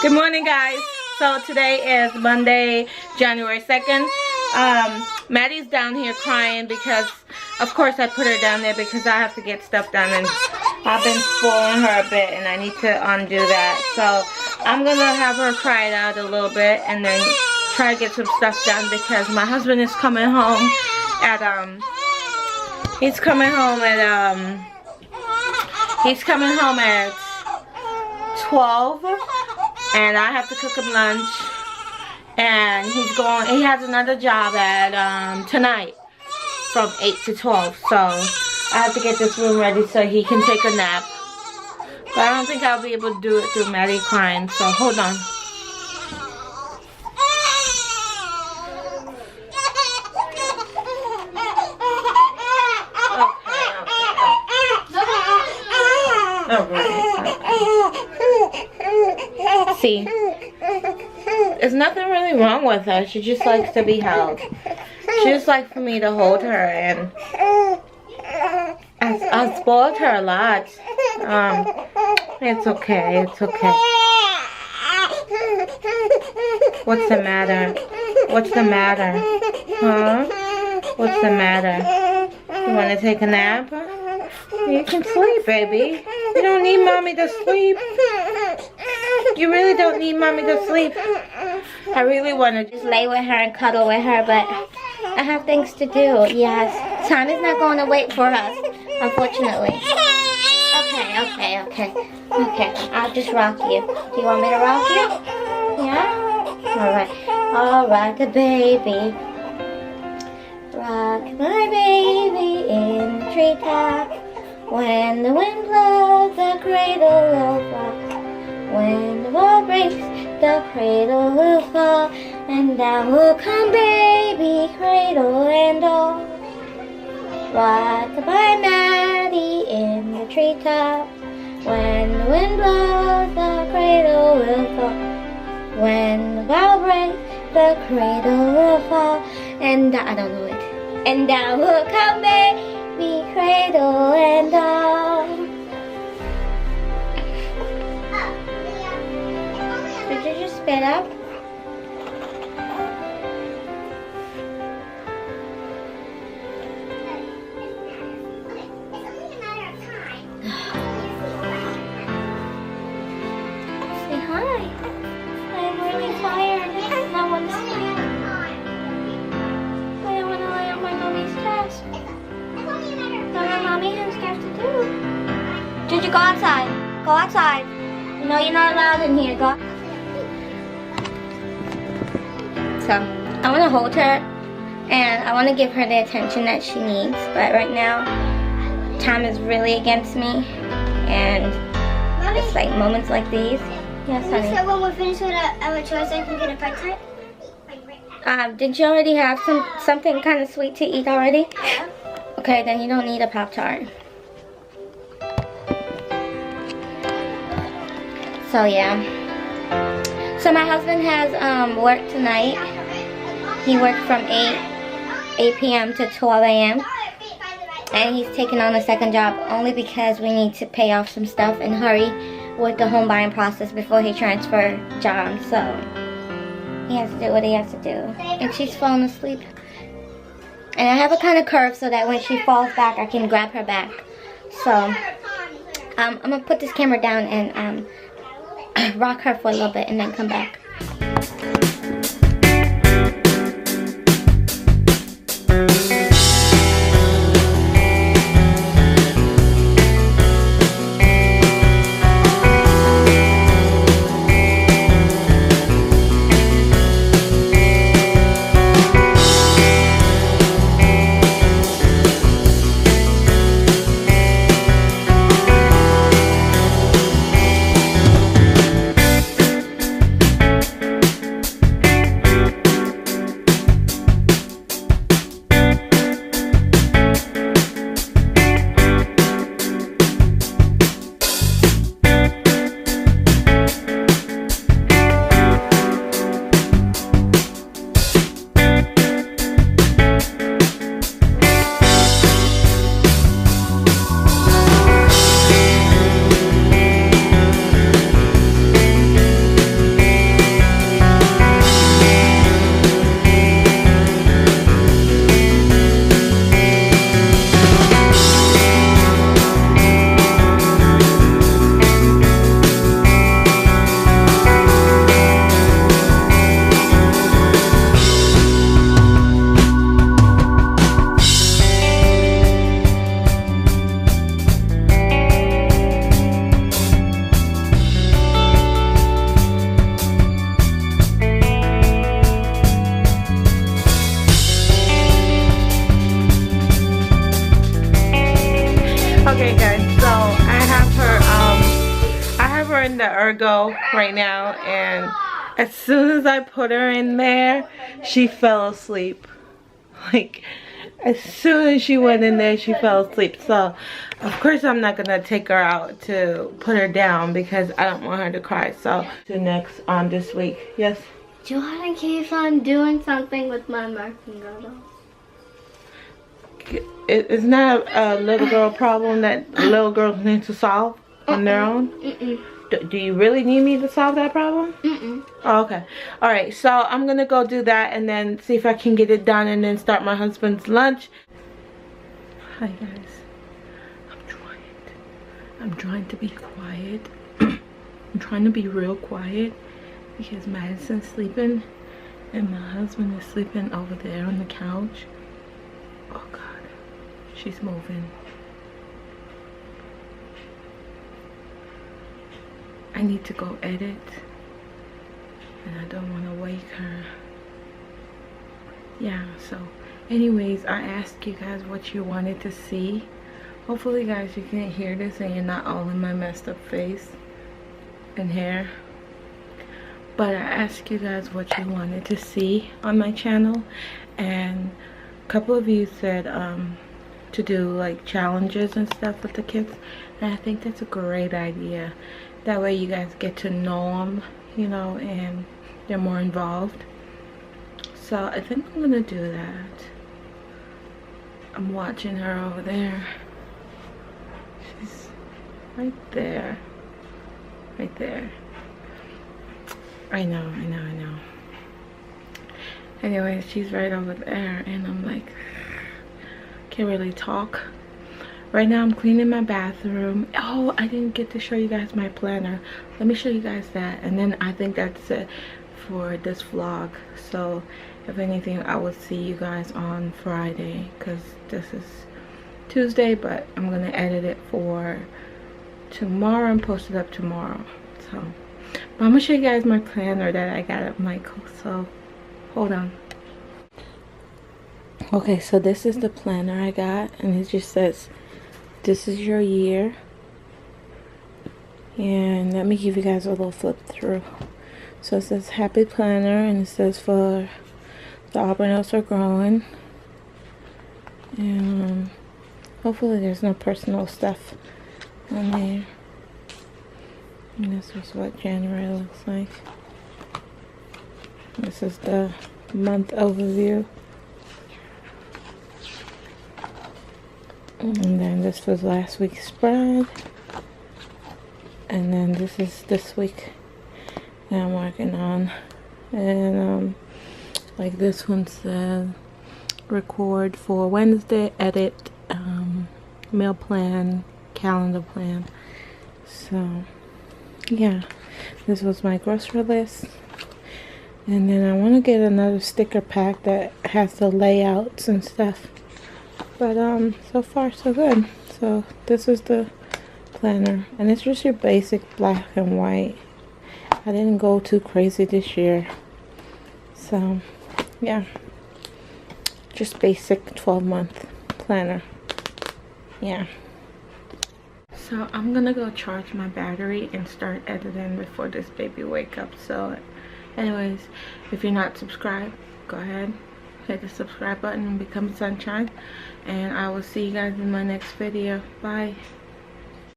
Good morning, guys. So today is Monday, January 2nd. Maddie's down here crying because, of course, I put her down there because I have to get stuff done, and I've been spoiling her a bit, and I need to undo that. So I'm gonna have her cry it out a little bit, and then try to get some stuff done because my husband is coming home at 12, and I have to cook him lunch, and he has another job at tonight from 8 to 12, so I have to get this room ready so he can take a nap. But I don't think I'll be able to do it through Maddie crying, so hold on. See, there's nothing really wrong with her. She just likes to be held. She just likes for me to hold her, and I spoiled her a lot. It's okay, it's okay. What's the matter? What's the matter? Huh? What's the matter? You want to take a nap? You can sleep, baby. You don't need mommy to sleep. You really don't need mommy to sleep. I really want to just lay with her and cuddle with her, but I have things to do. Yes, time is not going to wait for us, unfortunately. Okay. I'll just rock you. Do you want me to rock you? Yeah? Alright, the baby. Rock my baby in the treetop. When the wind blows, the cradle will rock. When the ball breaks, the cradle will fall, and down will come baby, cradle and all. Rocked by Maddie in the treetop. When the wind blows, the cradle will fall. When the ball breaks, the cradle will fall, and I don't know it. And down will come baby, cradle and all. Did you just spit up? Say hi. I'm really tired. I want to sleep. I don't want to lay on my mommy's chest. No, mommy has stuff to do. Ginger, go outside. Go outside. No, you're not allowed in here. Go. So, I want to hold her, and I want to give her the attention that she needs, but right now, time is really against me, and Mommy, it's like moments like these. Yes, honey. So when we're finished with our chores, I can get a Pop-Tart? Did you already have something kind of sweet to eat already? Yeah. Okay, then you don't need a Pop-Tart. So, yeah. So my husband has work tonight. He worked from 8 p.m. to 12 a.m. And he's taking on a second job only because we need to pay off some stuff and hurry with the home buying process before he transfers jobs. So he has to do what he has to do. And she's falling asleep. And I have a kind of curve so that when she falls back, I can grab her back. So I'm going to put this camera down and rock her for a little bit and then come back. her go right now, and as soon as I put her in there, she fell asleep. Like, as soon as she went in there, she fell asleep. So, of course, I'm not gonna take her out to put her down because I don't want her to cry. So, to next on this week. Yes? Jordan keeps on doing something with my marking doodle. It's not a little girl problem that little girls need to solve on their own? Do you really need me to solve that problem? Oh, okay. Alright, so I'm gonna go do that and then see if I can get it done and then start my husband's lunch. Hi guys. I'm trying to be quiet. I'm trying to be real quiet because Madison's sleeping and my husband is sleeping over there on the couch. Oh God. She's moving. I need to go edit and I don't want to wake her. Yeah, so anyways, I asked you guys what you wanted to see. Hopefully guys you can hear this and you're not all in my messed up face and hair. But I asked you guys what you wanted to see on my channel, and a couple of you said to do like challenges and stuff with the kids, and I think that's a great idea. That way you guys get to know them, you know, and they're more involved. So I think I'm gonna do that. I'm watching her over there. She's right there. Right there. I know. Anyway, she's right over there and I'm like, can't really talk. Right now I'm cleaning my bathroom. Oh, I didn't get to show you guys my planner. Let me show you guys that, and then I think that's it for this vlog. So if anything, I will see you guys on Friday because this is Tuesday, but I'm gonna edit it for tomorrow and post it up tomorrow. So but I'm gonna show you guys my planner that I got at Michael, so hold on. Okay, so this is the planner I got, and it just says this is your year. And let me give you guys a little flip through. So it says happy planner, and it says for TheAlbornozareGrowing. And hopefully there's no personal stuff on there. And this is what January looks like. This is the month overview. And then this was last week's spread. And then this is this week that I'm working on. And like this one says record for Wednesday, edit, meal plan, calendar plan. So yeah, this was my grocery list. And then I want to get another sticker pack that has the layouts and stuff. But so far so good. So this is the planner, and it's just your basic black and white. I didn't go too crazy this year. So yeah, just basic 12-month planner. Yeah. So I'm gonna go charge my battery and start editing before this baby wake up. So anyways, if you're not subscribed, go ahead, hit the subscribe button and become sunshine, and I will see you guys in my next video. Bye.